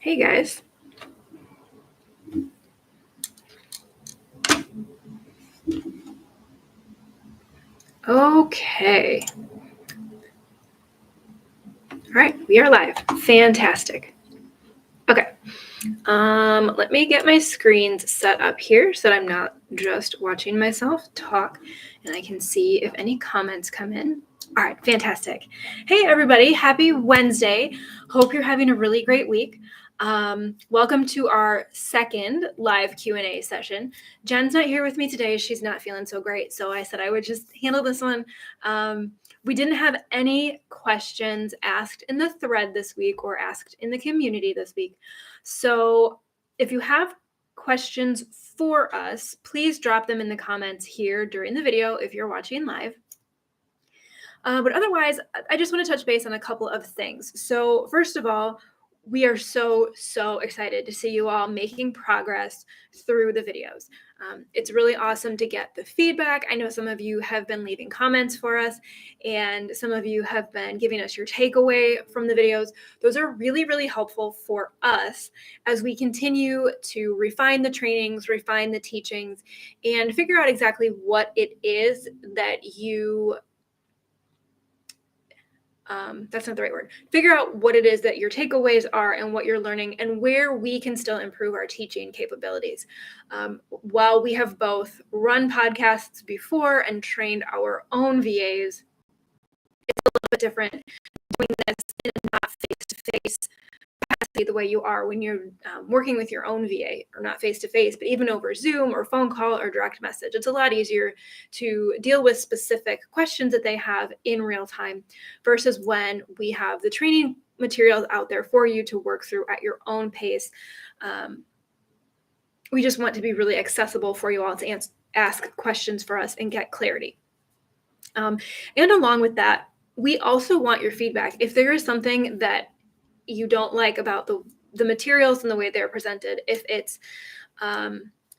Hey guys. Okay. All right, we are live. Fantastic. Okay. Let me get my screens set up here so that I'm not just watching myself talk and I can see if any comments come in. All right, fantastic. Hey everybody, happy Wednesday. Hope you're having a really great week. Welcome to our second live Q&A session. Jen's not here with me today. She's not feeling so great, so I said I would just handle this one. We didn't have any questions asked in the thread this week or asked in the community this week. So if you have questions for us, please drop them in the comments here during the video if you're watching live. But otherwise, I just want to touch base on a couple of things. So first of all, we are so excited to see you all making progress through the videos. It's really awesome to get the feedback. I know some of you have been leaving comments for us, and some of you have been giving us your takeaway from the videos. Those are really helpful for us as we continue to refine the trainings, refine the teachings, and figure out exactly what it is that you that's not the right word. Figure out what it is that your takeaways are and what you're learning and where we can still improve our teaching capabilities. While we have both run podcasts before and trained our own VAs, it's a little bit different doing this in a not face-to-face capacity the way you are when you're working with your own VA, or not face-to-face, but even over Zoom or phone call or direct message. It's a lot easier to deal with specific questions that they have in real time versus when we have the training materials out there for you to work through at your own pace. We just want to be really accessible for you all to ask questions for us and get clarity. And along with that, we also want your feedback. If there is something that you don't like about the materials and the way they're presented, if it's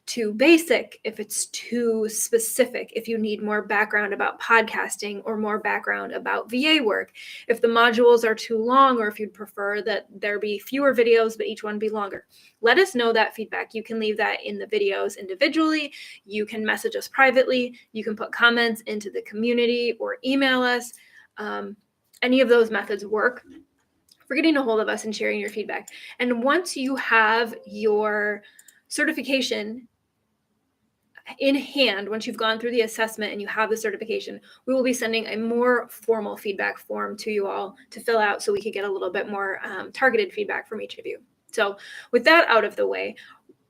too basic, if it's too specific, if you need more background about podcasting or more background about VA work, if the modules are too long, or if you'd prefer that there be fewer videos but each one be longer, let us know that feedback. You can leave that in the videos individually. You can message us privately. You can put comments into the community or email us. Any of those methods work for getting a hold of us and sharing your feedback. And once you have your certification in hand, once you've gone through the assessment and you have the certification, we will be sending a more formal feedback form to you all to fill out so we could get a little bit more targeted feedback from each of you. So with that out of the way,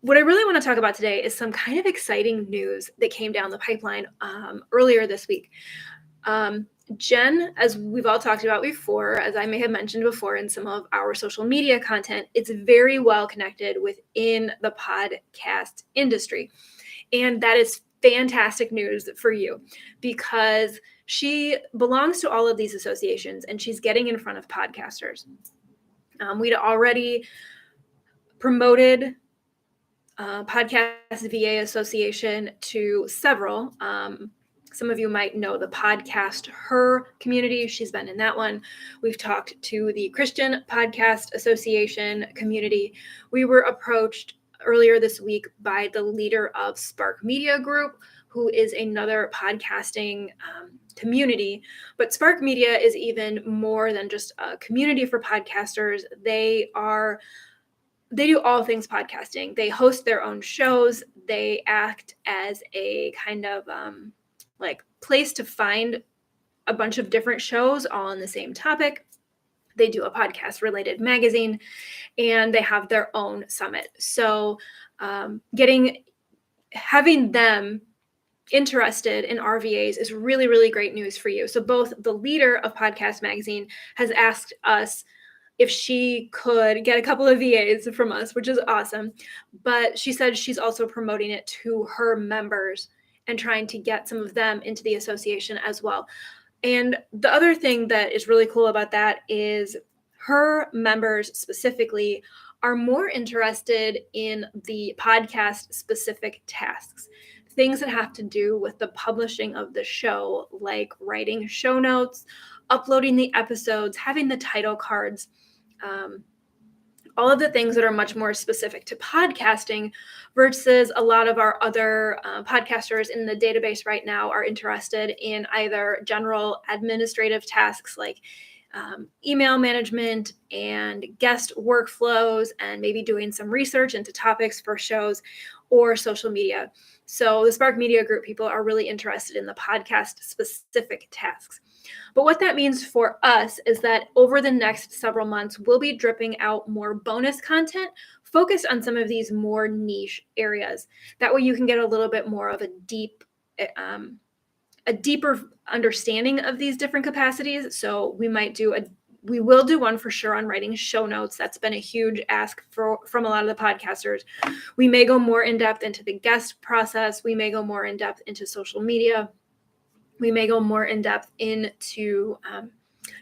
what I really want to talk about today is some kind of exciting news that came down the pipeline earlier this week. Jen, as we've all talked about before, as I may have mentioned before in some of our social media content, it's very well connected within the podcast industry. And that is fantastic news for you because she belongs to all of these associations and she's getting in front of podcasters. We'd already promoted Podcast VA Association to several. Some of you might know the Podcast Her community. She's been in that one. We've talked to the Christian Podcast Association community. We were approached earlier this week by the leader of Spark Media Group, who is another podcasting community. But Spark Media is even more than just a community for podcasters. They do all things podcasting. They host their own shows. They act as a kind of place to find a bunch of different shows all on the same topic. They do a podcast related magazine and they have their own summit. So having them interested in RVAs is really great news for you. So both the leader of Podcast Magazine has asked us if she could get a couple of VAs from us, which is awesome. But she said she's also promoting it to her members and trying to get some of them into the association as well. And the other thing that is really cool about that is her members specifically are more interested in the podcast specific tasks, things that have to do with the publishing of the show, like writing show notes, uploading the episodes, having the title cards, all of the things that are much more specific to podcasting versus a lot of our other podcasters in the database right now are interested in either general administrative tasks like email management and guest workflows and maybe doing some research into topics for shows or social media. So the Spark Media Group people are really interested in the podcast specific tasks. But what that means for us is that over the next several months, we'll be dripping out more bonus content focused on some of these more niche areas. That way you can get a little bit more of a deeper understanding of these different capacities. So we will do one for sure on writing show notes. That's been a huge ask from a lot of the podcasters. We may go more in depth into the guest process. We may go more in depth into social media. We may go more in depth into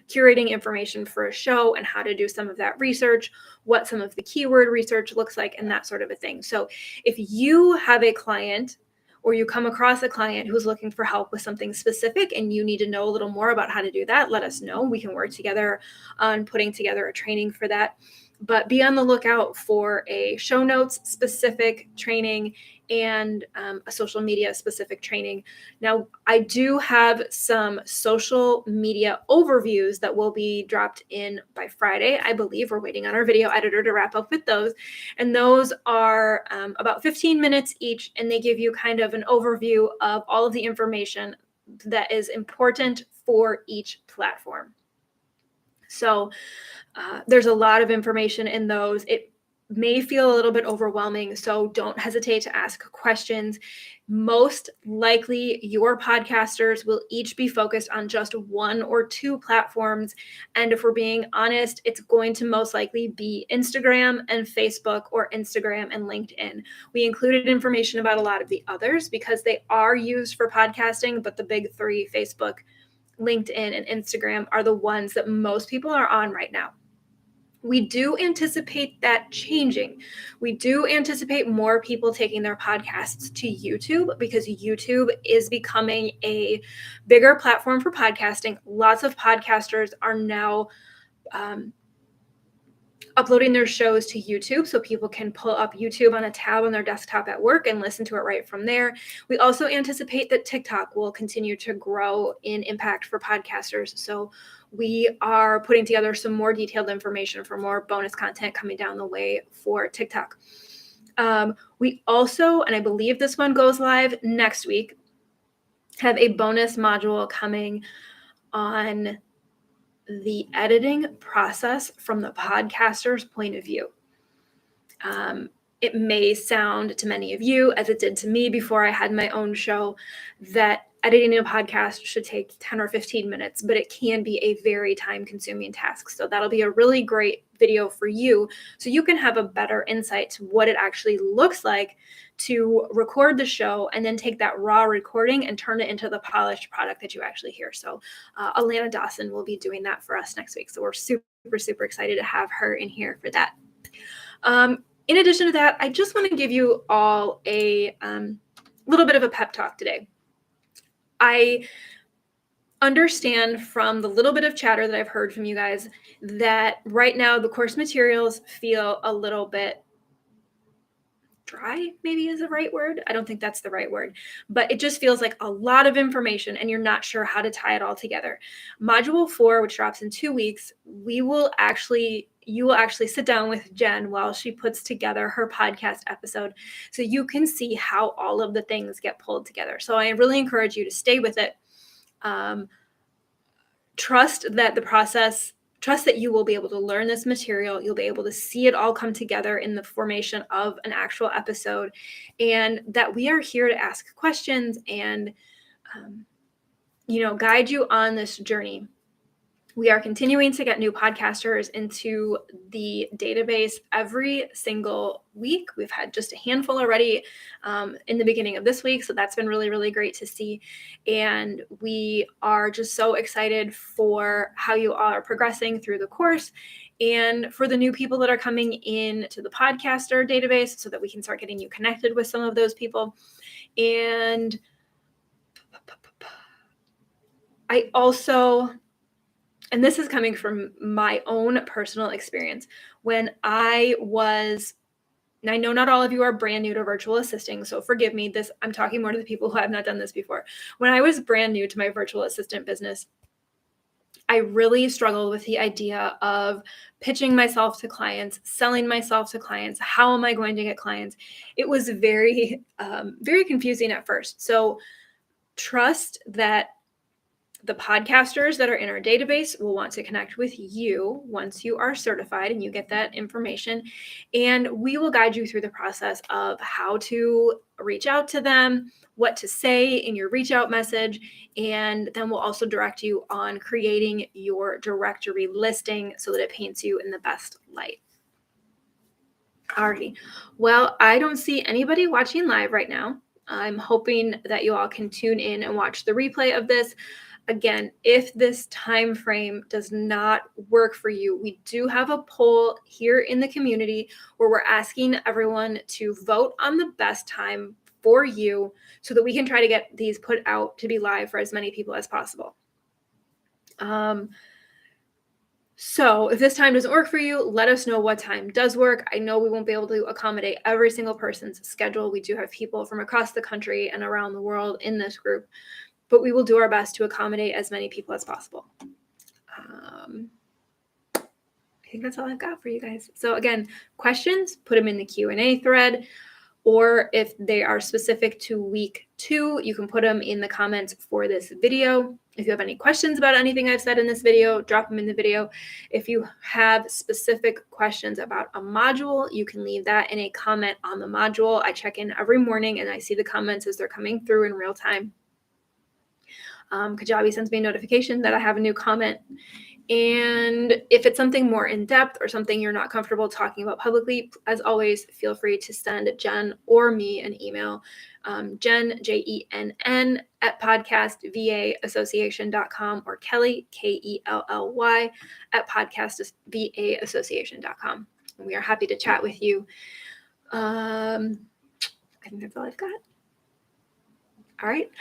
curating information for a show and how to do some of that research, what some of the keyword research looks like, and that sort of a thing. So if you have a client or you come across a client who's looking for help with something specific and you need to know a little more about how to do that, let us know. We can work together on putting together a training for that. But be on the lookout for a show notes specific training and a social media specific training. Now, I do have some social media overviews that will be dropped in by Friday. I believe we're waiting on our video editor to wrap up with those. And those are about 15 minutes each, and they give you kind of an overview of all of the information that is important for each platform. So there's a lot of information in those. It may feel a little bit overwhelming, so don't hesitate to ask questions. Most likely, your podcasters will each be focused on just one or two platforms. And if we're being honest, it's going to most likely be Instagram and Facebook or Instagram and LinkedIn. We included information about a lot of the others because they are used for podcasting, but the big three, Facebook, LinkedIn, and Instagram, are the ones that most people are on right now. We do anticipate that changing. We do anticipate more people taking their podcasts to YouTube because YouTube is becoming a bigger platform for podcasting. Lots of podcasters are now uploading their shows to YouTube so people can pull up YouTube on a tab on their desktop at work and listen to it right from there. We also anticipate that TikTok will continue to grow in impact for podcasters. So we are putting together some more detailed information for more bonus content coming down the way for TikTok. We also, and I believe this one goes live next week, have a bonus module coming on the editing process from the podcaster's point of view. It may sound to many of you, as it did to me before I had my own show, that editing a podcast should take 10 or 15 minutes, but it can be a very time-consuming task. So that'll be a really great video for you so you can have a better insight to what it actually looks like to record the show and then take that raw recording and turn it into the polished product that you actually hear. So Alana Dawson will be doing that for us next week. So we're super, super excited to have her in here for that. In addition to that, I just want to give you all a little bit of a pep talk today. I understand from the little bit of chatter that I've heard from you guys that right now the course materials feel a little bit dry, maybe is the right word. I don't think that's the right word, but it just feels like a lot of information and you're not sure how to tie it all together. Module 4, which drops in 2 weeks, you will actually sit down with Jen while she puts together her podcast episode so you can see how all of the things get pulled together. So I really encourage you to stay with it. Trust that you will be able to learn this material. You'll be able to see it all come together in the formation of an actual episode, and that we are here to ask questions and, guide you on this journey. We are continuing to get new podcasters into the database every single week. We've had just a handful already in the beginning of this week, so that's been really, really great to see. And we are just so excited for how you all are progressing through the course and for the new people that are coming in to the podcaster database so that we can start getting you connected with some of those people. And I also and this is coming from my own personal experience. When I know not all of you are brand new to virtual assisting, so forgive me. I'm talking more to the people who have not done this before. When I was brand new to my virtual assistant business, I really struggled with the idea of pitching myself to clients, selling myself to clients. How am I going to get clients? It was very, very confusing at first. So trust that the podcasters that are in our database will want to connect with you once you are certified and you get that information. And we will guide you through the process of how to reach out to them, what to say in your reach out message, and then we'll also direct you on creating your directory listing so that it paints you in the best light. Alrighty. Well, I don't see anybody watching live right now. I'm hoping that you all can tune in and watch the replay of this. Again, if this time frame does not work for you, we do have a poll here in the community where we're asking everyone to vote on the best time for you so that we can try to get these put out to be live for as many people as possible. So if this time doesn't work for you, let us know what time does work. I know we won't be able to accommodate every single person's schedule. We do have people from across the country and around the world in this group, but we will do our best to accommodate as many people as possible. I think that's all I've got for you guys. So again, questions, put them in the Q&A thread, or if they are specific to week 2, you can put them in the comments for this video. If you have any questions about anything I've said in this video, drop them in the video. If you have specific questions about a module, you can leave that in a comment on the module. I check in every morning and I see the comments as they're coming through in real time. Kajabi sends me a notification that I have a new comment. And if it's something more in depth or something you're not comfortable talking about publicly, as always, feel free to send Jen or me an email. Jen, JENN, at podcastvaassociation.com, or Kelly, KELLY, at podcastvaassociation.com. And we are happy to chat with you. I think that's all I've got. All right.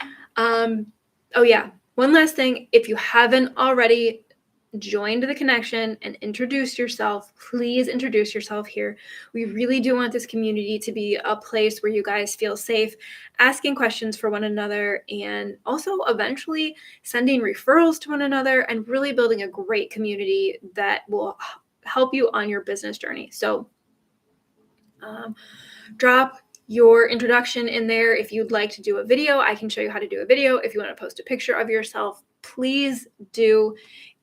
Oh yeah, one last thing. If you haven't already joined the connection and introduced yourself, please introduce yourself here. We really do want this community to be a place where you guys feel safe asking questions for one another, and also eventually sending referrals to one another and really building a great community that will help you on your business journey. So drop your introduction in there. If you'd like to do a video, I can show you how to do a video. If you want to post a picture of yourself, please do.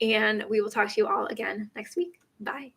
And we will talk to you all again next week. Bye.